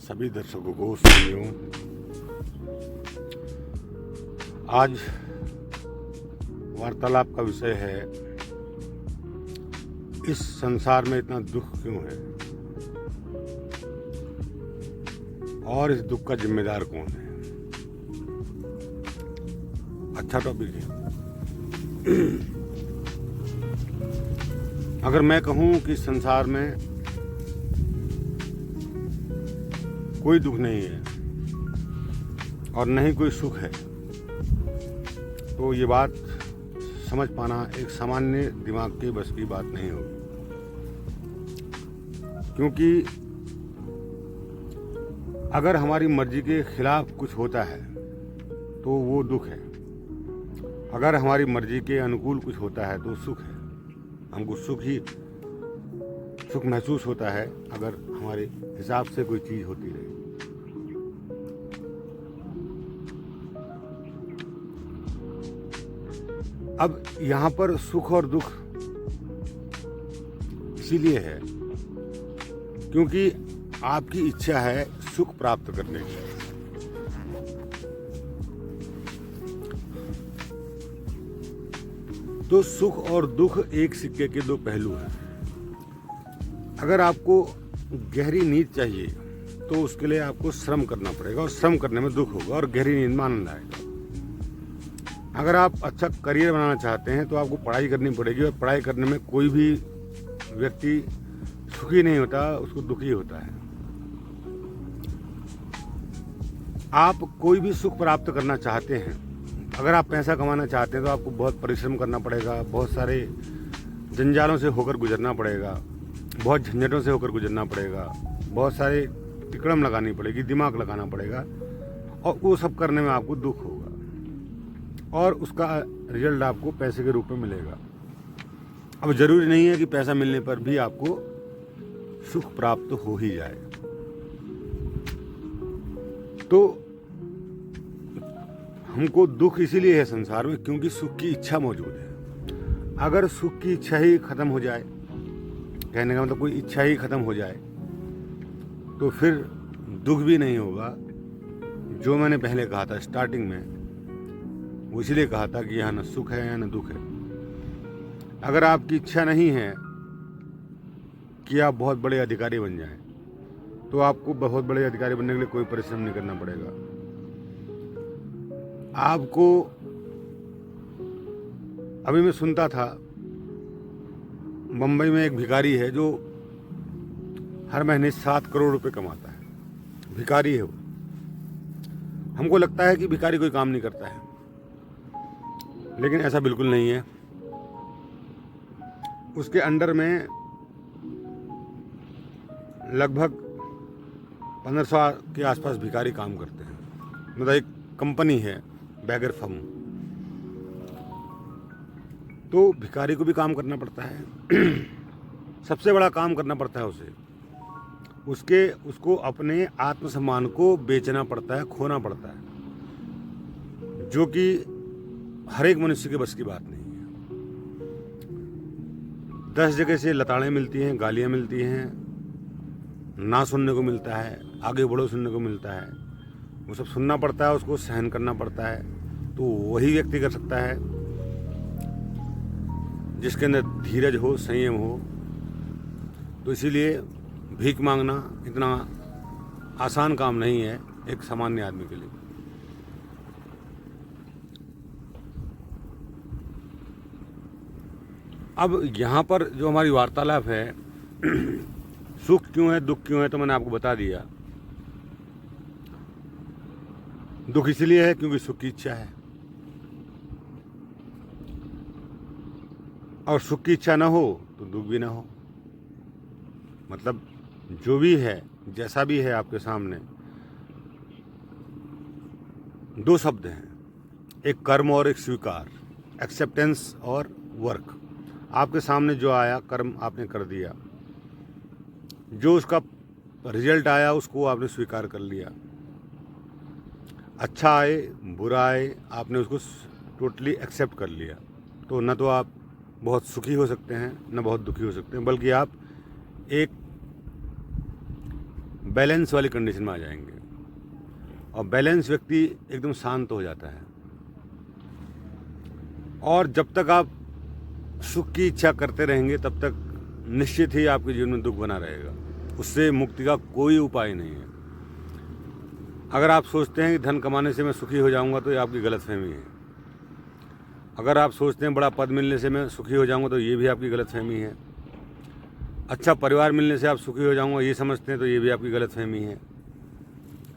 सभी दर्शकों को सुनियो। आज वार्तालाप का विषय है, इस संसार में इतना दुख क्यों है और इस दुख का जिम्मेदार कौन है। अच्छा टॉपिक है। अगर मैं कहूं कि संसार में कोई दुख नहीं है और न ही कोई सुख है, तो ये बात समझ पाना एक सामान्य दिमाग के बस की बात नहीं होगी। क्योंकि अगर हमारी मर्जी के खिलाफ कुछ होता है तो वो दुख है, अगर हमारी मर्जी के अनुकूल कुछ होता है तो सुख है। हमको सुख महसूस होता है अगर हमारे हिसाब से कोई चीज होती रहे। अब यहाँ पर सुख और दुख इसीलिए है क्योंकि आपकी इच्छा है सुख प्राप्त करने की। तो सुख और दुख एक सिक्के के दो पहलू हैं। अगर आपको गहरी नींद चाहिए तो उसके लिए आपको श्रम करना पड़ेगा और श्रम करने में दुख होगा और गहरी नींद में आनंद आएगा। अगर आप अच्छा करियर बनाना चाहते हैं तो आपको पढ़ाई करनी पड़ेगी और पढ़ाई करने में कोई भी व्यक्ति सुखी नहीं होता, उसको दुखी होता है। आप कोई भी सुख प्राप्त करना चाहते हैं, अगर आप पैसा कमाना चाहते हैं तो आपको बहुत परिश्रम करना पड़ेगा, बहुत सारे जंजालों से होकर गुजरना पड़ेगा, बहुत झंझटों से होकर गुजरना पड़ेगा, बहुत सारे तिकड़म लगानी पड़ेगी, दिमाग लगाना पड़ेगा और वो सब करने में आपको दुख होगा और उसका रिजल्ट आपको पैसे के रूप में मिलेगा। अब जरूरी नहीं है कि पैसा मिलने पर भी आपको सुख प्राप्त हो ही जाए। तो हमको दुख इसीलिए है संसार में क्योंकि सुख की इच्छा मौजूद है। अगर सुख की इच्छा ही खत्म हो जाए, कहने का मतलब कोई इच्छा ही खत्म हो जाए, तो फिर दुख भी नहीं होगा। जो मैंने पहले कहा था स्टार्टिंग में, वो इसलिए कहा था कि यहाँ न सुख है या न दुख है। अगर आपकी इच्छा नहीं है कि आप बहुत बड़े अधिकारी बन जाएं, तो आपको बहुत बड़े अधिकारी बनने के लिए कोई परिश्रम नहीं करना पड़ेगा। आपको अभी मैं सुनता था, मुंबई में एक भिखारी है जो हर महीने 7 करोड़ रुपए कमाता है। भिखारी है वो। हमको लगता है कि भिखारी कोई काम नहीं करता है, लेकिन ऐसा बिल्कुल नहीं है। उसके अंडर में लगभग 1500 के आसपास भिखारी काम करते हैं। मतलब एक कंपनी है बैगर फर्म, तो भिखारी को भी काम करना पड़ता है। सबसे बड़ा काम करना पड़ता है उसको अपने आत्मसम्मान को बेचना पड़ता है, खोना पड़ता है, जो कि हर एक मनुष्य के बस की बात नहीं है। 10 जगह से लताड़ें मिलती हैं, गालियां मिलती हैं, ना सुनने को मिलता है, आगे बढ़ो सुनने को मिलता है। वो सब सुनना पड़ता है, उसको सहन करना पड़ता है। तो वही व्यक्ति कर सकता है जिसके अंदर धीरज हो, संयम हो। तो इसीलिए भीख मांगना इतना आसान काम नहीं है एक सामान्य आदमी के लिए। अब यहाँ पर जो हमारी वार्तालाप है, सुख क्यों है, दुख क्यों है, तो मैंने आपको बता दिया। दुख इसलिए है क्योंकि सुख की इच्छा है, और सुख की इच्छा ना हो तो दुख भी ना हो। मतलब जो भी है, जैसा भी है आपके सामने, दो शब्द हैं, एक कर्म और एक स्वीकार, एक्सेप्टेंस और वर्क। आपके सामने जो आया कर्म आपने कर दिया, जो उसका रिजल्ट आया उसको आपने स्वीकार कर लिया। अच्छा आए बुरा आए आपने उसको टोटली एक्सेप्ट कर लिया। तो न तो आप बहुत सुखी हो सकते हैं, न बहुत दुखी हो सकते हैं, बल्कि आप एक बैलेंस वाली कंडीशन में आ जाएंगे। और बैलेंस व्यक्ति एकदम शांत हो जाता है। और जब तक आप सुख की इच्छा करते रहेंगे तब तक निश्चित ही आपके जीवन में दुख बना रहेगा। उससे मुक्ति का कोई उपाय नहीं है। अगर आप सोचते हैं कि धन कमाने से मैं सुखी हो जाऊंगा तो ये आपकी गलतफहमी है। अगर आप सोचते हैं बड़ा पद मिलने से मैं सुखी हो जाऊंगा तो ये भी आपकी गलतफहमी है। अच्छा परिवार मिलने से आप सुखी हो जाऊंगा ये समझते हैं तो ये भी आपकी गलतफहमी है।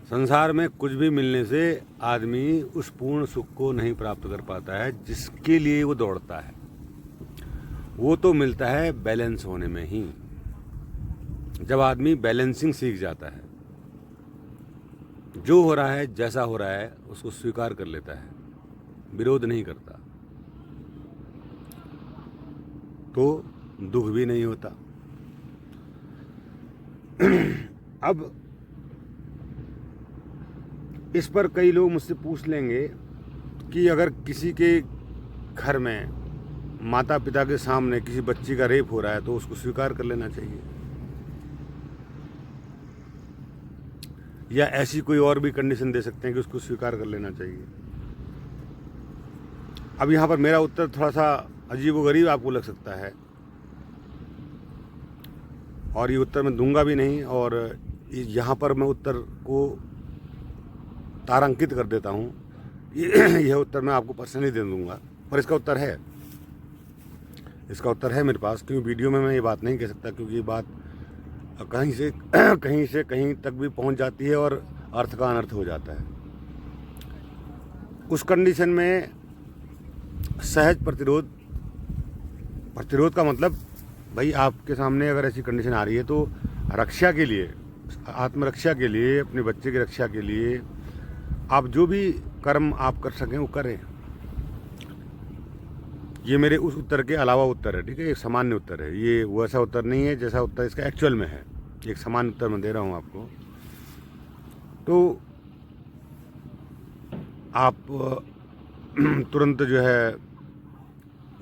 संसार में कुछ भी मिलने से आदमी उस पूर्ण सुख को नहीं प्राप्त कर पाता है जिसके लिए वो दौड़ता है। वो तो मिलता है बैलेंस होने में ही। जब आदमी बैलेंसिंग सीख जाता है, जो हो रहा है जैसा हो रहा है उसको स्वीकार कर लेता है, विरोध नहीं करता, तो दुख भी नहीं होता। अब इस पर कई लोग मुझसे पूछ लेंगे कि अगर किसी के घर में माता पिता के सामने किसी बच्ची का रेप हो रहा है तो उसको स्वीकार कर लेना चाहिए, या ऐसी कोई और भी कंडीशन दे सकते हैं कि उसको स्वीकार कर लेना चाहिए। अब यहाँ पर मेरा उत्तर थोड़ा सा अजीबोगरीब आपको लग सकता है और ये उत्तर मैं दूंगा भी नहीं, और यहाँ पर मैं उत्तर को तारांकित कर देता हूँ। यह उत्तर मैं आपको पर्सनली दे दूंगा, पर इसका उत्तर है मेरे पास। क्योंकि वीडियो में मैं ये बात नहीं कह सकता, क्योंकि ये बात कहीं से कहीं तक भी पहुंच जाती है और अर्थ का अनर्थ हो जाता है। उस कंडीशन में सहज प्रतिरोध का मतलब भाई आपके सामने अगर ऐसी कंडीशन आ रही है तो रक्षा के लिए, आत्मरक्षा के लिए, अपने बच्चे की रक्षा के लिए आप जो भी कर्म आप कर सकें वो करें। ये मेरे उस उत्तर के अलावा उत्तर है, ठीक है। एक सामान्य उत्तर है, ये वैसा उत्तर नहीं है जैसा उत्तर इसका एक्चुअल में है। एक सामान्य उत्तर मैं दे रहा हूँ आपको। तो आप तुरंत जो है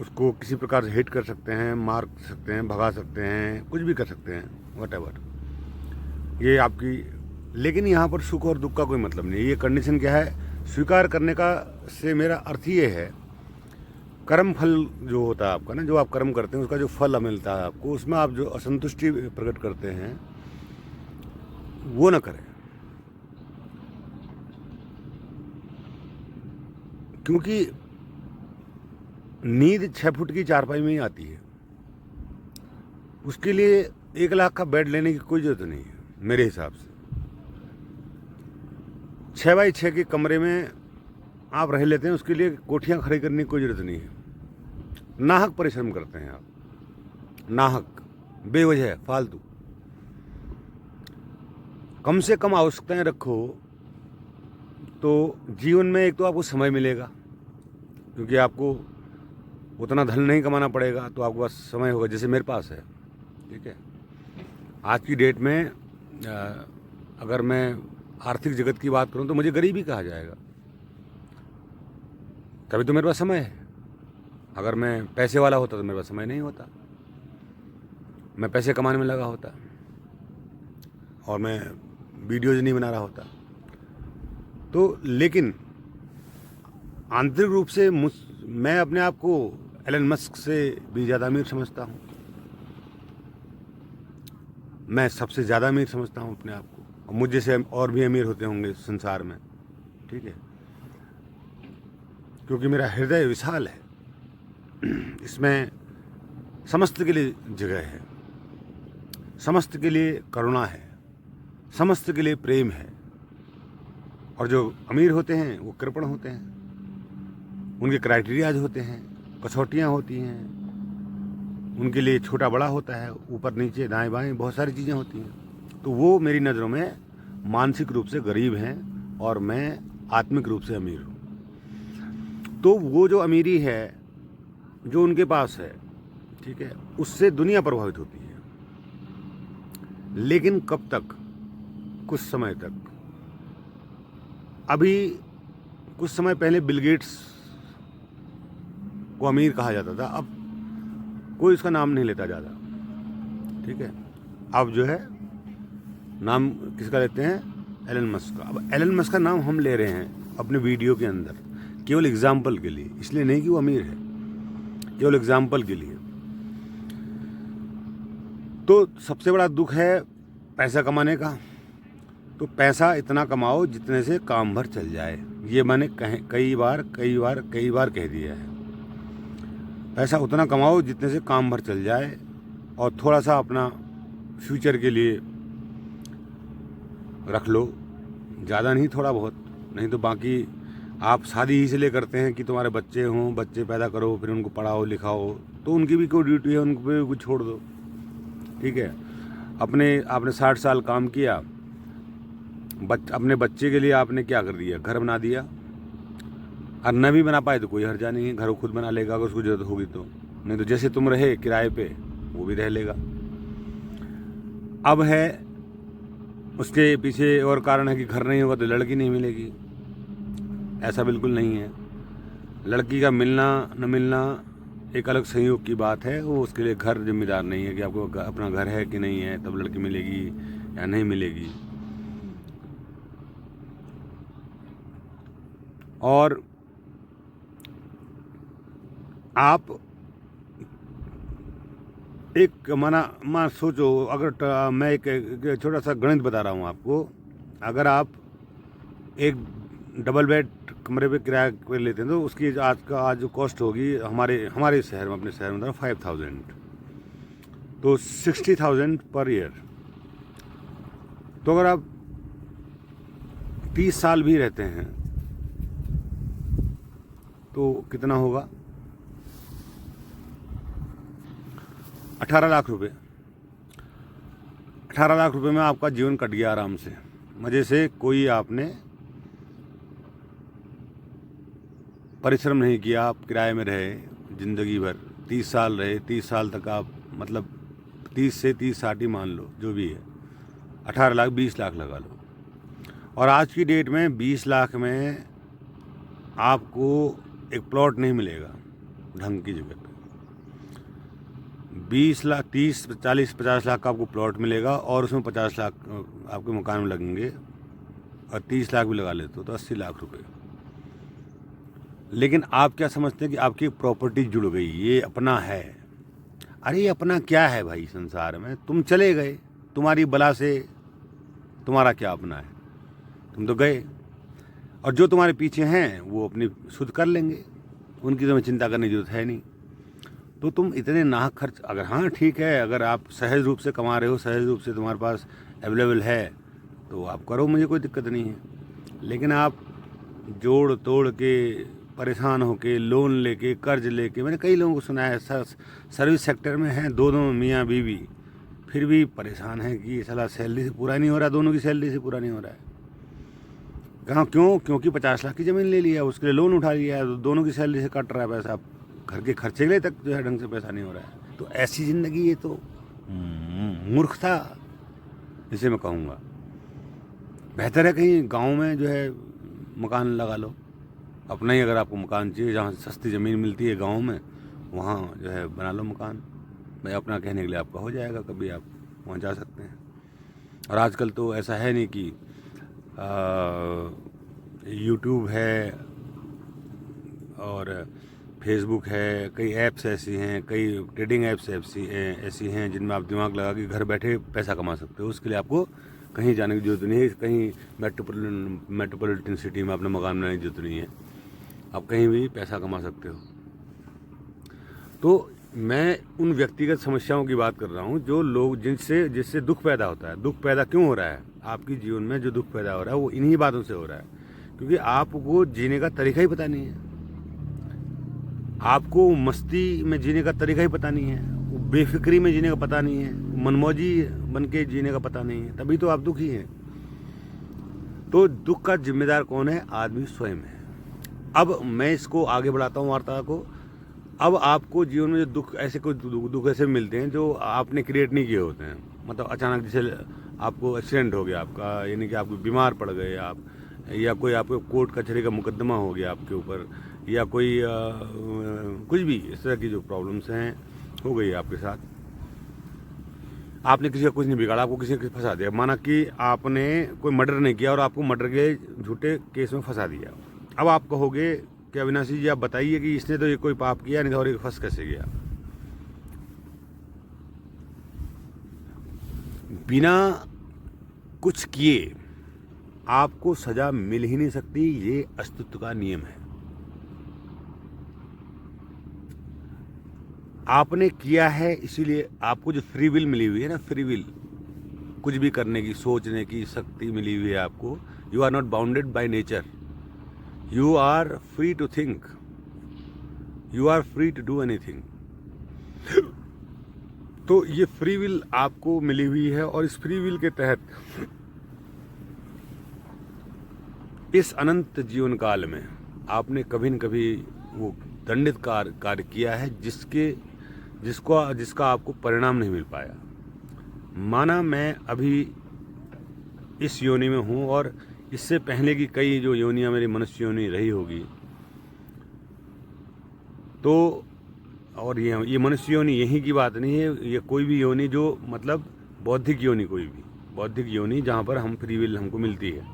उसको किसी प्रकार से हिट कर सकते हैं, मार सकते हैं, भगा सकते हैं, कुछ भी कर सकते हैं, व्हाटएवर। ये आपकी, लेकिन यहाँ पर सुख और दुख का कोई मतलब नहीं। ये कंडीशन क्या है, स्वीकार करने का से मेरा अर्थ ये है, कर्म फल जो होता है आपका ना, जो आप कर्म करते हैं उसका जो फल मिलता है आपको, उसमें आप जो असंतुष्टि प्रकट करते हैं वो ना करें। क्योंकि नींद 6 फुट की चारपाई में ही आती है। उसके लिए 1 लाख का बेड लेने की कोई जरूरत नहीं है मेरे हिसाब से। 6 बाई 6 के कमरे में आप रह लेते हैं, उसके लिए कोठियाँ खड़ी करने की कोई ज़रूरत नहीं है। नाहक परिश्रम करते हैं आप, नाहक, बेवजह, फालतू। कम से कम आवश्यकताएं रखो तो जीवन में एक तो आपको समय मिलेगा, क्योंकि आपको उतना धन नहीं कमाना पड़ेगा, तो आपके पास समय होगा, जैसे मेरे पास है, ठीक है। आज की डेट में अगर मैं आर्थिक जगत की बात करूं तो मुझे गरीब ही कहा जाएगा, तभी तो मेरे पास समय है। अगर मैं पैसे वाला होता तो मेरे पास समय नहीं होता, मैं पैसे कमाने में लगा होता और मैं वीडियोज नहीं बना रहा होता। तो लेकिन आंतरिक रूप से मैं अपने आप को एलन मस्क से भी ज़्यादा अमीर समझता हूँ। मैं सबसे ज़्यादा अमीर समझता हूँ अपने आप को, और मुझ जैसे और भी अमीर होते होंगे संसार में, ठीक है। क्योंकि मेरा हृदय विशाल है, इसमें समस्त के लिए जगह है, समस्त के लिए करुणा है, समस्त के लिए प्रेम है। और जो अमीर होते हैं वो कृपण होते हैं, उनके क्राइटेरियाज होते हैं, कसौटियाँ होती हैं, उनके लिए छोटा बड़ा होता है, ऊपर नीचे दाएं बाएं बहुत सारी चीज़ें होती हैं। तो वो मेरी नज़रों में मानसिक रूप से गरीब हैं और मैं आत्मिक रूप से अमीर हूँ। तो वो जो अमीरी है जो उनके पास है, ठीक है, उससे दुनिया प्रभावित होती है। लेकिन कब तक? कुछ समय तक। अभी कुछ समय पहले बिल गेट्स को अमीर कहा जाता था, अब कोई उसका नाम नहीं लेता ज़्यादा, ठीक है। अब जो है नाम किसका लेते हैं? एलन मस्क का। अब एलन मस्क का नाम हम ले रहे हैं अपने वीडियो के अंदर केवल एग्जाम्पल के लिए, इसलिए नहीं कि वो अमीर है, केवल एग्जाम्पल के लिए। तो सबसे बड़ा दुख है पैसा कमाने का। तो पैसा इतना कमाओ जितने से काम भर चल जाए, ये मैंने कई बार कह दिया है। पैसा उतना कमाओ जितने से काम भर चल जाए, और थोड़ा सा अपना फ्यूचर के लिए रख लो, ज़्यादा नहीं, थोड़ा बहुत। नहीं तो बाकी आप शादी ही इसलिए करते हैं कि तुम्हारे बच्चे हों, बच्चे पैदा करो, फिर उनको पढ़ाओ लिखाओ, तो उनकी भी कोई ड्यूटी है, उनको भी कुछ छोड़ दो, ठीक है। आपने 60 साल काम किया, अपने बच्चे के लिए आपने क्या कर दिया? घर बना दिया। और न भी बना पाए तो कोई हर्जा नहीं है, घर वो खुद बना लेगा अगर उसको जरूरत होगी तो। नहीं तो जैसे तुम रहे किराए पे, वो भी रह लेगा। अब है उसके पीछे और कारण है कि घर नहीं होगा तो लड़की नहीं मिलेगी। ऐसा बिल्कुल नहीं है। लड़की का मिलना न मिलना एक अलग संयोग की बात है, वो उसके लिए घर जिम्मेदार नहीं है कि आपको अपना घर है कि नहीं है तब लड़की मिलेगी या नहीं मिलेगी। और आप एक मान सोचो, अगर मैं एक छोटा सा गणित बता रहा हूँ आपको। अगर आप एक डबल बेड कमरे पे किराया पे लेते हैं तो उसकी आज जो कॉस्ट होगी हमारे शहर में, अपने शहर में 5000, तो 60,000 पर ईयर। तो अगर आप 30 साल भी रहते हैं तो कितना होगा? 18 लाख रुपए। 18 लाख रुपए में आपका जीवन कट गया आराम से, मज़े से। कोई आपने परिश्रम नहीं किया, आप किराए में रहे ज़िंदगी भर, 30 साल रहे। 30 साल तक आप, मतलब 30 से 30 60 मान लो, जो भी है, 18 लाख 20 लाख लगा लो। और आज की डेट में 20 लाख में आपको एक प्लॉट नहीं मिलेगा ढंग की जगह पे। 20 लाख 30 40 50 लाख का आपको प्लॉट मिलेगा, और उसमें 50 लाख आपके मकान में लगेंगे, और 30 लाख भी लगा लेते हो तो 80 लाख रुपए। लेकिन आप क्या समझते हैं कि आपकी प्रॉपर्टी जुड़ गई, ये अपना है। अरे ये अपना क्या है भाई संसार में? तुम चले गए, तुम्हारी बला से तुम्हारा क्या अपना है? तुम तो गए, और जो तुम्हारे पीछे हैं वो अपनी सुध कर लेंगे, उनकी तुम्हें चिंता करने की जरूरत है नहीं। तो तुम इतने नाहक खर्च, अगर हाँ ठीक है, अगर आप सहज रूप से कमा रहे हो, सहज रूप से तुम्हारे पास अवेलेबल है, तो आप करो, मुझे कोई दिक्कत नहीं है। लेकिन आप जोड़ तोड़ के, परेशान होके, लोन लेके, कर्ज लेके, मैंने कई लोगों को सुना है, सर्विस सेक्टर में हैं, दोनों मियाँ बीवी, फिर भी परेशान हैं कि साला सैलरी से पूरा नहीं हो रहा, दोनों की सैलरी से पूरा नहीं हो रहा है। कहाँ? क्यों? क्योंकि 50 लाख की ज़मीन ले लिया, उसके लिए लोन उठा लिया है, तो दोनों की सैलरी से कट रहा है पैसा, घर के खर्चे के लिए तक जो है ढंग से पैसा नहीं हो रहा है। तो ऐसी ज़िंदगी, ये तो मूर्खता इसे मैं कहूँगा। बेहतर है कहीं गांव में जो है मकान लगा लो अपना ही। अगर आपको मकान चाहिए जहाँ सस्ती ज़मीन मिलती है गांव में, वहाँ जो है बना लो मकान। मैं अपना कहने के लिए आपका हो जाएगा, कभी आप वहाँ जा सकते हैं। और आजकल तो ऐसा है नहीं कि यूट्यूब है और फेसबुक है, कई ऐप्स ऐसी हैं, कई ट्रेडिंग ऐप्स ऐसी हैं जिनमें आप दिमाग लगा के घर बैठे पैसा कमा सकते हो। उसके लिए आपको कहीं जाने की जरूरत नहीं है, कहीं मेट्रोपॉलिटन सिटी में अपना मकान बनाने की जरूरत नहीं है, आप कहीं भी पैसा कमा सकते हो। तो मैं उन व्यक्तिगत समस्याओं की बात कर रहा हूँ जो लोग जिससे दुख पैदा होता है। दुख पैदा क्यों हो रहा है आपकी जीवन में? जो दुख पैदा हो रहा है वो इन्हीं बातों से हो रहा है, क्योंकि आपको जीने का तरीका ही पता नहीं है, आपको मस्ती में जीने का तरीका ही पता नहीं है, बेफिक्री में जीने का पता नहीं है, मनमौजी बन के जीने का पता नहीं है, तभी तो आप दुखी हैं। तो दुख का जिम्मेदार कौन है? आदमी स्वयं है। अब मैं इसको आगे बढ़ाता हूँ वार्ता को। अब आपको जीवन में जो दुख ऐसे मिलते हैं जो आपने क्रिएट नहीं किए होते हैं। मतलब अचानक जैसे आपको एक्सीडेंट हो गया आपका, यानी कि आप बीमार पड़ गए आप, या कोई आपको कोर्ट कचहरी का मुकदमा हो गया आपके ऊपर, या कोई कुछ भी इस तरह की जो प्रॉब्लम्स हैं हो गई आपके साथ। आपने किसी का कुछ नहीं बिगाड़ा, आपको किसी ने फंसा दिया, माना कि आपने कोई मर्डर नहीं किया और आपको मर्डर के झूठे केस में फंसा दिया। अब आप कहोगे कि अविनाशी जी आप बताइए कि इसने तो ये कोई पाप किया नहीं था और ये फंस कैसे गया। बिना कुछ किए आपको सजा मिल ही नहीं सकती, ये अस्तित्व का नियम है। आपने किया है इसीलिए आपको जो फ्री विल मिली हुई है ना, फ्री विल, कुछ भी करने की, सोचने की शक्ति मिली हुई है आपको। You are not bounded by nature, you are free to think, you are free to do anything. तो ये फ्री विल आपको मिली हुई है और इस फ्री विल के तहत इस अनंत जीवन काल में आपने कभी न कभी वो दंडित कार्य किया है जिसका आपको परिणाम नहीं मिल पाया। माना मैं अभी इस योनि में हूँ और इससे पहले की कई जो योनियाँ मेरी मनुष्य योनि रही होगी, तो और ये मनुष्य योनि यहीं की बात नहीं है, ये कोई भी योनि जो मतलब बौद्धिक योनि, कोई भी बौद्धिक योनि जहाँ पर हम फ्री विल हमको मिलती है।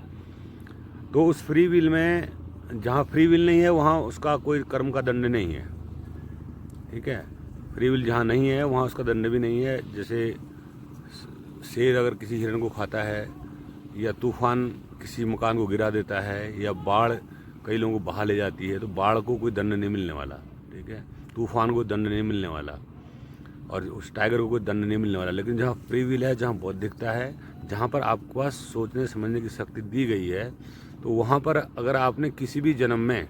तो उस फ्री विल में जहाँ फ्री विल नहीं है वहाँ उसका कोई कर्म का दंड नहीं है, ठीक है। फ्री विल जहाँ नहीं है वहाँ उसका दंड भी नहीं है। जैसे शेर अगर किसी हिरण को खाता है, या तूफान किसी मकान को गिरा देता है, या बाढ़ कई लोगों को बहा ले जाती है, तो बाढ़ को कोई दंड नहीं मिलने वाला, ठीक है। तूफान को दंड नहीं मिलने वाला और उस टाइगर को कोई दंड नहीं मिलने वाला। लेकिन जहाँ फ्री विल है, जहाँ बौद्धिकता है, जहाँ पर आपके पास सोचने समझने की शक्ति दी गई है, तो वहाँ पर अगर आपने किसी भी जन्म में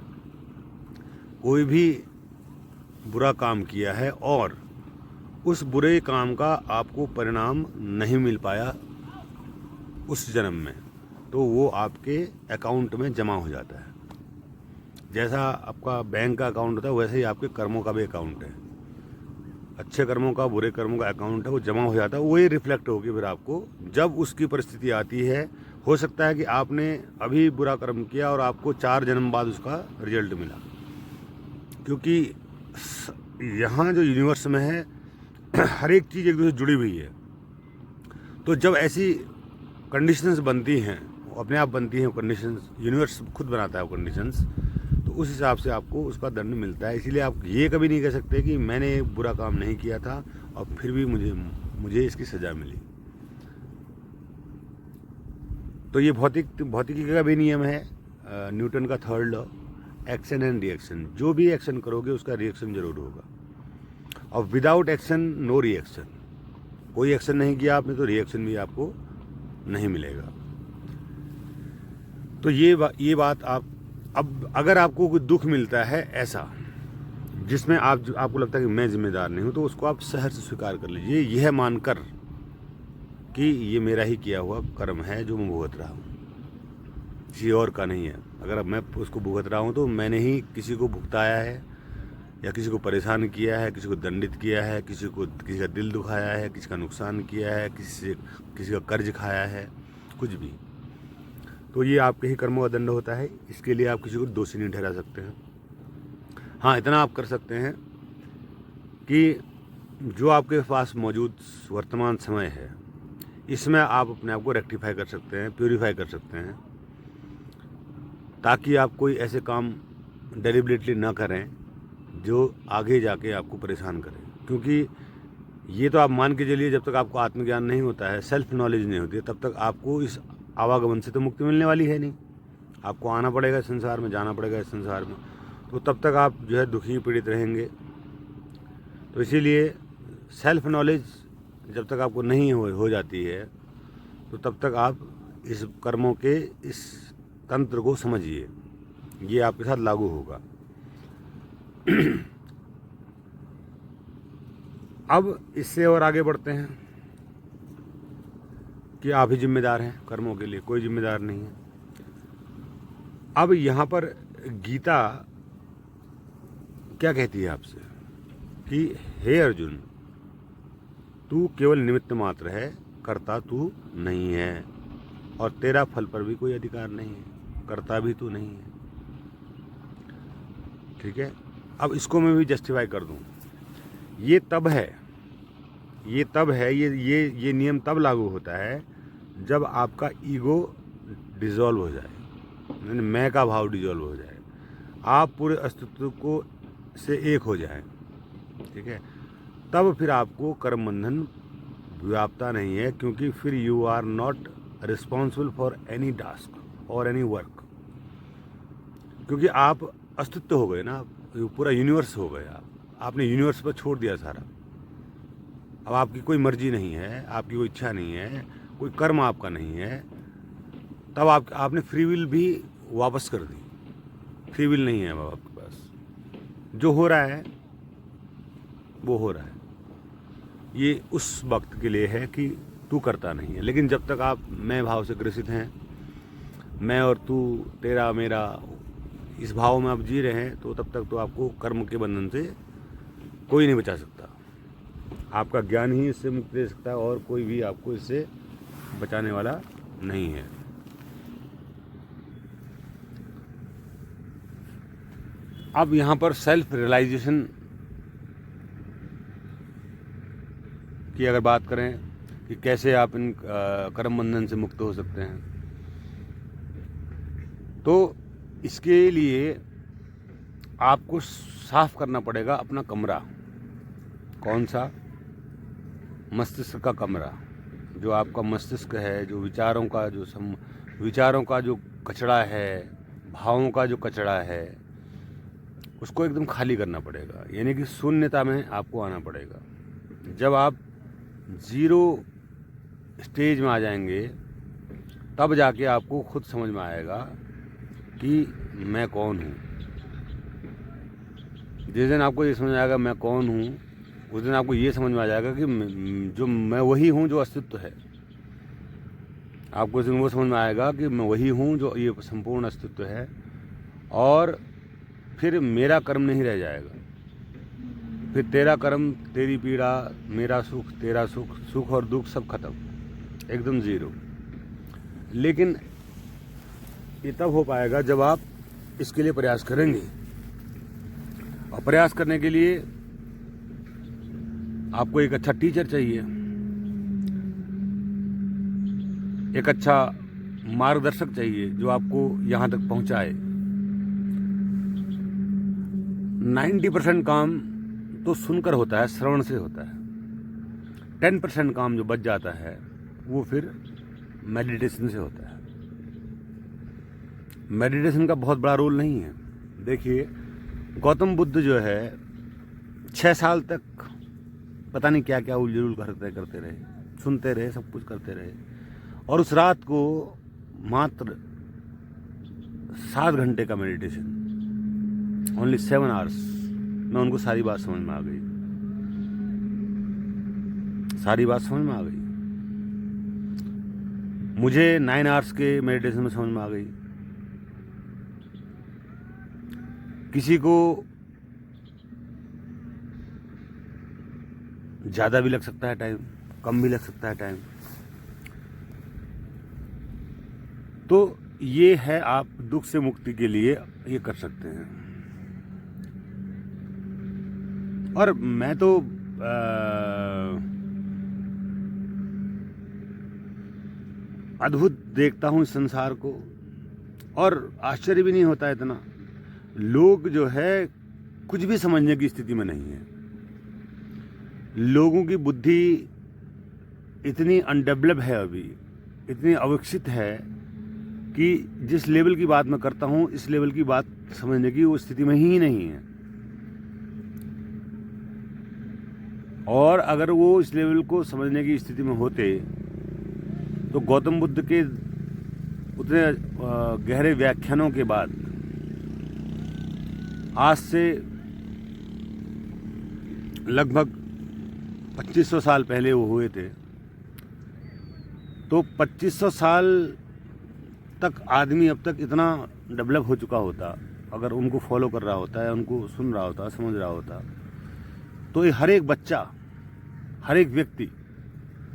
कोई भी बुरा काम किया है और उस बुरे काम का आपको परिणाम नहीं मिल पाया उस जन्म में, तो वो आपके अकाउंट में जमा हो जाता है। जैसा आपका बैंक का अकाउंट होता है वैसे ही आपके कर्मों का भी अकाउंट है। अच्छे कर्मों का, बुरे कर्मों का अकाउंट है, वो जमा हो जाता है। वही रिफ्लेक्ट होगी फिर आपको जब उसकी परिस्थिति आती है। हो सकता है कि आपने अभी बुरा कर्म किया और आपको 4 जन्म बाद उसका रिजल्ट मिला, क्योंकि यहाँ जो यूनिवर्स में है हर एक चीज़ एक दूसरे से जुड़ी हुई है। तो जब ऐसी कंडीशंस बनती हैं, अपने आप बनती हैं कंडीशंस, यूनिवर्स खुद बनाता है वो कंडीशंस, तो उस हिसाब से आपको उसका दंड मिलता है। इसीलिए आप ये कभी नहीं कह सकते कि मैंने बुरा काम नहीं किया था और फिर भी मुझे इसकी सज़ा मिली। तो ये भौतिकी का भी नियम है, न्यूटन का 3rd law, action and reaction. जो भी एक्शन करोगे उसका रिएक्शन जरूर होगा, और विदाउट एक्शन नो रिएक्शन। कोई एक्शन नहीं किया आपने तो रिएक्शन भी आपको नहीं मिलेगा। तो ये बात आप, अब अगर आपको कोई दुख मिलता है ऐसा जिसमें आपको लगता है कि मैं जिम्मेदार नहीं हूँ, तो उसको आप सहर्ष स्वीकार कर लीजिए, यह मानकर कि ये मेरा ही किया हुआ कर्म है जो मैं भुगत रहा हूँ, किसी और का नहीं है। अगर मैं उसको भुगत रहा हूँ तो मैंने ही किसी को भुगताया है, या किसी को परेशान किया है, किसी को दंडित किया है, किसी का दिल दुखाया है, किसी का नुकसान किया है, किसी का कर्ज खाया है, कुछ भी। तो ये आपके ही कर्मों का दंड होता है। इसके लिए आप किसी को दोषी नहीं ठहरा सकते हैं। हाँ, इतना आप कर सकते हैं कि जो आपके पास मौजूद वर्तमान समय है, इसमें आप अपने आप को रेक्टिफाई कर सकते हैं, प्यूरिफाई कर सकते हैं, ताकि आप कोई ऐसे काम डेलिबरेटली ना करें जो आगे जाके आपको परेशान करें। क्योंकि ये तो आप मान के चलिए, जब तक आपको आत्मज्ञान नहीं होता है, सेल्फ नॉलेज नहीं होती है, तब तक आपको इस आवागमन से तो मुक्ति मिलने वाली है नहीं। आपको आना पड़ेगा इस संसार में, जाना पड़ेगा इस संसार में, तो तब तक आप जो है दुखी पीड़ित रहेंगे। तो इसीलिए सेल्फ नॉलेज जब तक आपको नहीं हो जाती है, तो तब तक आप इस कर्मों के इस तंत्र को समझिए, ये आपके साथ लागू होगा। अब इससे और आगे बढ़ते हैं कि आप ही जिम्मेदार हैं कर्मों के लिए, कोई जिम्मेदार नहीं है। अब यहाँ पर गीता क्या कहती है आपसे कि हे अर्जुन, तू केवल निमित्त मात्र है, कर्ता तू नहीं है, और तेरा फल पर भी कोई अधिकार नहीं है, कर्ता भी तू नहीं है। ठीक है, अब इसको मैं भी जस्टिफाई कर दूं। ये तब है ये तब है, ये नियम तब लागू होता है जब आपका ईगो डिसॉल्व हो जाए, यानी मैं का भाव डिसॉल्व हो जाए, आप पूरे अस्तित्व को से एक हो जाए, ठीक है। तब फिर आपको कर्म बंधन व्याप्ता नहीं है, क्योंकि फिर you are not responsible for any task और एनी वर्क, क्योंकि आप अस्तित्व हो गए ना, पूरा यूनिवर्स हो गए आपने यूनिवर्स पर छोड़ दिया सारा। अब आपकी कोई मर्जी नहीं है, आपकी कोई इच्छा नहीं है, कोई कर्म आपका नहीं है, तब आपने फ्री विल भी वापस कर दी। फ्री विल नहीं है अब आपके पास, जो हो रहा है वो हो रहा है। ये उस वक्त के लिए है कि तू करता नहीं है, लेकिन जब तक आप मैं भाव से ग्रसित हैं, मैं और तू, तेरा मेरा, इस भाव में आप जी रहे हैं, तो तब तक तो आपको कर्म के बंधन से कोई नहीं बचा सकता। आपका ज्ञान ही इससे मुक्ति दे सकता है, और कोई भी आपको इससे बचाने वाला नहीं है। अब यहाँ पर सेल्फ रियलाइजेशन की अगर बात करें कि कैसे आप इन कर्म बंधन से मुक्त हो सकते हैं, तो इसके लिए आपको साफ करना पड़ेगा अपना कमरा। कौन सा? मस्तिष्क का कमरा। जो आपका मस्तिष्क है, जो विचारों का जो कचरा है, भावों का जो कचरा है, उसको एकदम खाली करना पड़ेगा, यानी कि शून्यता में आपको आना पड़ेगा। जब आप जीरो स्टेज में आ जाएंगे, तब जाके आपको खुद समझ में आएगा कि मैं कौन हूँ। जिस दिन आपको ये समझ आएगा मैं कौन हूँ, उस दिन आपको ये समझ में आ जाएगा कि जो मैं वही हूँ जो अस्तित्व है। आपको उस दिन वो समझ में आएगा कि मैं वही हूँ जो ये संपूर्ण अस्तित्व है, और फिर मेरा कर्म नहीं रह जाएगा। फिर तेरा कर्म, तेरी पीड़ा, मेरा सुख, तेरा सुख, सुख और दुख सब खत्म, एकदम जीरो। लेकिन ये तब हो पाएगा जब आप इसके लिए प्रयास करेंगे, और प्रयास करने के लिए आपको एक अच्छा टीचर चाहिए, एक अच्छा मार्गदर्शक चाहिए जो आपको यहाँ तक पहुँचाए। 90% काम तो सुनकर होता है, श्रवण से होता है। 10% काम जो बच जाता है वो फिर मेडिटेशन से होता है। मेडिटेशन का बहुत बड़ा रोल नहीं है। देखिए, गौतम बुद्ध जो है 6 साल तक पता नहीं क्या क्या उलझुल करते रहे, सुनते रहे, सब कुछ करते रहे, और उस रात को मात्र 7 घंटे का मेडिटेशन, ओनली 7 आवर्स में उनको सारी बात समझ में आ गई। सारी बात समझ में आ गई। मुझे 9 आवर्स के मेडिटेशन में समझ में आ गई। किसी को ज़्यादा भी लग सकता है टाइम, कम भी लग सकता है टाइम। तो ये है, आप दुख से मुक्ति के लिए ये कर सकते हैं। और मैं तो अद्भुत देखता हूँ इस संसार को, और आश्चर्य भी नहीं होता इतना। लोग जो है कुछ भी समझने की स्थिति में नहीं है। लोगों की बुद्धि इतनी अनडेवलप है, अभी इतनी अविकसित है कि जिस लेवल की बात मैं करता हूँ, इस लेवल की बात समझने की वो स्थिति में ही नहीं है। और अगर वो इस लेवल को समझने की स्थिति में होते तो गौतम बुद्ध के उतने गहरे व्याख्यानों के बाद, आज से लगभग 2500 साल पहले वो हुए थे, तो 2500 साल तक आदमी अब तक इतना डेवलप हो चुका होता, अगर उनको फॉलो कर रहा होता है, उनको सुन रहा होता, समझ रहा होता, तो ये हर एक बच्चा, हर एक व्यक्ति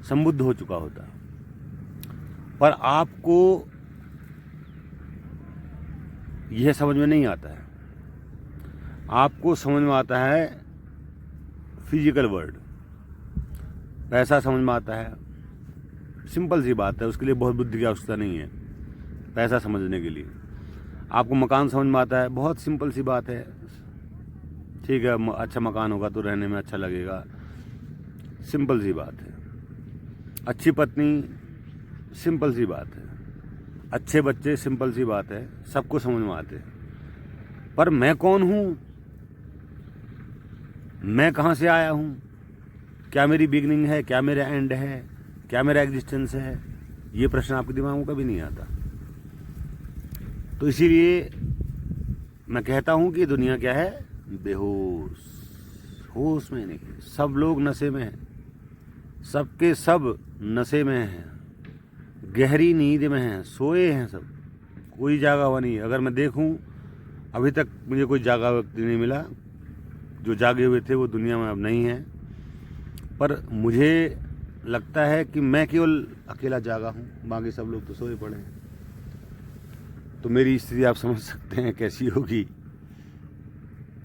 संबुद्ध हो चुका होता। पर आपको यह समझ में नहीं आता है। आपको समझ में आता है फिजिकल वर्ल्ड, पैसा समझ में आता है, सिंपल सी बात है, उसके लिए बहुत बुद्धि की आवश्यकता नहीं है पैसा समझने के लिए। आपको मकान समझ में आता है, बहुत सिंपल सी बात है, ठीक है, अच्छा मकान होगा तो रहने में अच्छा लगेगा, सिंपल सी बात है। अच्छी पत्नी, सिंपल सी बात है। अच्छे बच्चे, सिंपल सी बात है, सबको समझ में आते हैं। पर मैं कौन हूँ, मैं कहाँ से आया हूँ, क्या मेरी बिगनिंग है, क्या मेरा एंड है, क्या मेरा एग्जिस्टेंस है, ये प्रश्न आपके दिमाग में कभी नहीं आता। तो इसीलिए मैं कहता हूँ कि दुनिया क्या है, बेहोश, होश में नहीं। सब लोग नशे में हैं, सबके सब नशे में हैं, गहरी नींद में हैं, सोए हैं सब, कोई जागा हुआ नहीं है। अगर मैं देखूं, अभी तक मुझे कोई जागा व्यक्ति नहीं मिला। जो जागे हुए थे वो दुनिया में अब नहीं है, पर मुझे लगता है कि मैं केवल अकेला जागा हूं, बाकी सब लोग तो सोए पड़े हैं। तो मेरी स्थिति आप समझ सकते हैं कैसी होगी।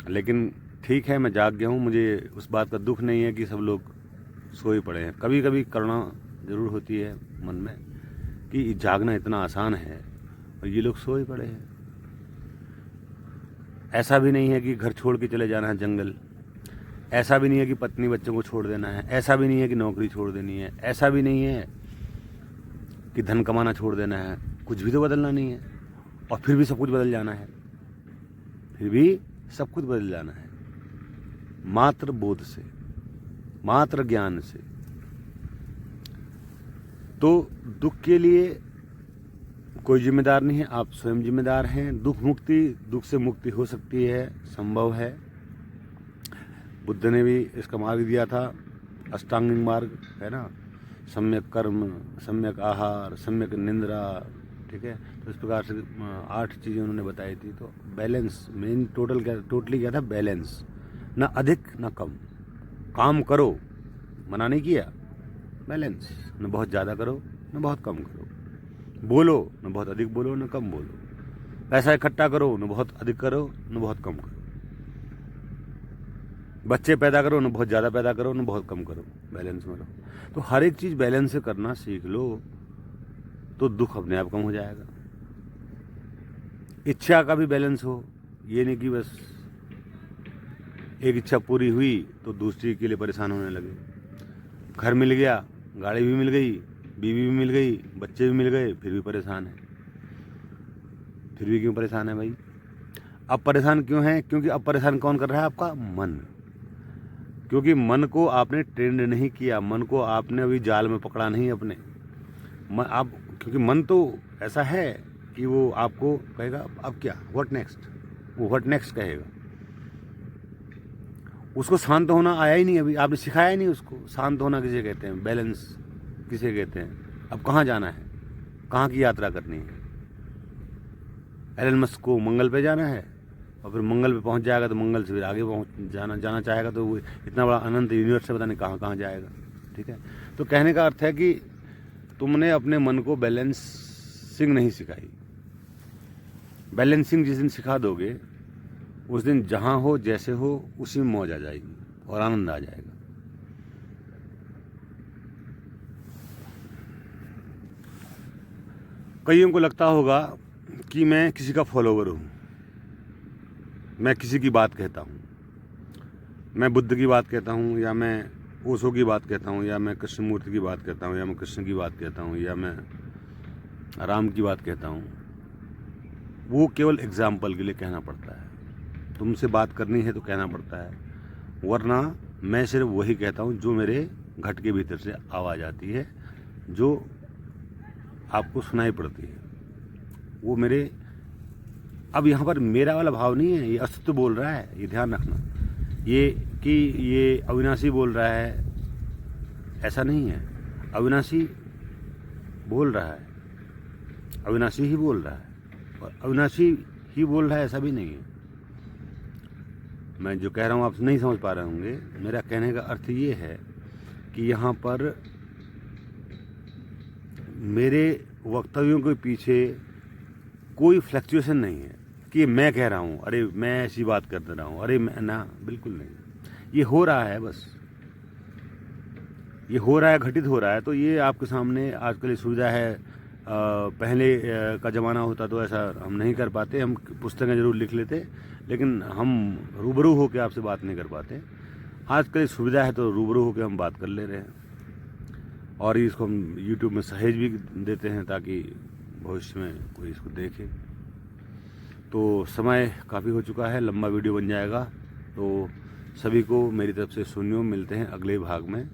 लेकिन ठीक है, मैं जाग गया हूँ, मुझे उस बात का दुख नहीं है कि सब लोग सोए पड़े हैं। कभी कभी करुणा ज़रूर होती है मन में कि जागना इतना आसान है और ये लोग सोए पड़े हैं। ऐसा भी नहीं है कि घर छोड़ के चले जाना है जंगल, ऐसा भी नहीं है कि पत्नी बच्चों को छोड़ देना है, ऐसा भी नहीं है कि नौकरी छोड़ देनी है, ऐसा भी नहीं है कि धन कमाना छोड़ देना है। कुछ भी तो बदलना नहीं है, और फिर भी सब कुछ बदल जाना है, फिर भी सब कुछ बदल जाना है, मात्र बोध से, मात्र ज्ञान से। तो दुख के लिए कोई जिम्मेदार नहीं है, आप स्वयं जिम्मेदार हैं। दुख से मुक्ति हो सकती है, संभव है। बुद्ध ने भी इसका मार्ग दिया था, अष्टांगिक मार्ग है ना, सम्यक कर्म, सम्यक आहार, सम्यक निंद्रा, ठीक है। तो इस प्रकार से 8 चीज़ें उन्होंने बताई थी। तो बैलेंस, मेन टोटली क्या था, बैलेंस, ना अधिक ना कम। काम करो, मना नहीं किया, बैलेंस, न बहुत ज़्यादा करो न बहुत कम करो। बोलो, न बहुत अधिक बोलो न कम बोलो। पैसा इकट्ठा करो, न बहुत अधिक करो न बहुत कम करो। बच्चे पैदा करो, न बहुत ज़्यादा पैदा करो न बहुत कम करो, बैलेंस में रहो। तो हर एक चीज़ बैलेंस से करना सीख लो, तो दुख अपने आप कम हो जाएगा। इच्छा का भी बैलेंस हो, ये नहीं कि बस एक इच्छा पूरी हुई तो दूसरी के लिए परेशान होने लगे। घर मिल गया, गाड़ी भी मिल गई, बीवी भी मिल गई, बच्चे भी मिल गए, फिर भी परेशान है। फिर भी क्यों परेशान है भाई? अब परेशान क्यों है? क्योंकि अब परेशान कौन कर रहा है? आपका मन। क्योंकि मन को आपने ट्रेंड नहीं किया, मन को आपने अभी जाल में पकड़ा नहीं अपने। आप, क्योंकि मन तो ऐसा है कि वो आपको कहेगा अब क्या, व्हाट नेक्स्ट, वो व्हाट नेक्स्ट कहेगा। उसको शांत होना आया ही नहीं, अभी आपने सिखाया ही नहीं उसको। शांत होना किसे कहते हैं, बैलेंस किसे कहते हैं, अब कहाँ जाना है, कहाँ की यात्रा करनी है। एलन मस्क को मंगल पे जाना है, और फिर मंगल पे पहुंच जाएगा तो मंगल से फिर आगे जाना चाहेगा, तो वो इतना बड़ा अनंत यूनिवर्स से पता नहीं कहाँ कहाँ जाएगा। ठीक है, तो कहने का अर्थ है कि तुमने अपने मन को बैलेंसिंग नहीं सिखाई। बैलेंसिंग जिस दिन सिखा दोगे, उस दिन जहाँ हो जैसे हो उसी में मौज आ जाएगी और आनंद आ जाएगा। कईयों को लगता होगा कि मैं किसी का फॉलोवर हूँ, मैं किसी की बात कहता हूँ, मैं बुद्ध की बात कहता हूँ, या मैं ओशो की बात कहता हूँ, या मैं कृष्णमूर्ति की बात कहता हूँ, या मैं कृष्ण की बात कहता हूँ, या मैं राम की बात कहता हूँ। वो केवल एग्जाम्पल के लिए कहना पड़ता है। तुमसे बात करनी है तो कहना पड़ता है, वरना मैं सिर्फ वही कहता हूँ जो मेरे घट के भीतर से आवाज़ आती है, जो आपको सुनाई पड़ती है। वो मेरे, अब यहाँ पर मेरा वाला भाव नहीं है, ये अस्तित्व बोल रहा है, ये ध्यान रखना। ये कि ये अविनाशी बोल रहा है, ऐसा नहीं है। अविनाशी बोल रहा है, अविनाशी ही बोल रहा है, और अविनाशी ही बोल रहा है ऐसा भी नहीं है। मैं जो कह रहा हूँ आप नहीं समझ पा रहे होंगे। मेरा कहने का अर्थ ये है कि यहाँ पर मेरे वक्तव्यों के पीछे कोई फ्लक्चुएशन नहीं है कि मैं कह रहा हूँ, अरे मैं ऐसी बात कर रहा हूँ, अरे मैं ना, बिल्कुल नहीं। ये हो रहा है बस, ये हो रहा है, घटित हो रहा है, तो ये आपके सामने आजकल ये सुविधा है। पहले का ज़माना होता तो ऐसा हम नहीं कर पाते, हम पुस्तकें ज़रूर लिख लेते, लेकिन हम रूबरू होकर आपसे बात नहीं कर पाते। आजकल सुविधा है तो रूबरू होकर हम बात कर ले रहे हैं, और इसको हम यूट्यूब में सहेज भी देते हैं ताकि भविष्य में कोई इसको देखे। तो समय काफ़ी हो चुका है, लंबा वीडियो बन जाएगा, तो सभी को मेरी तरफ से सुनियो। मिलते हैं अगले भाग में।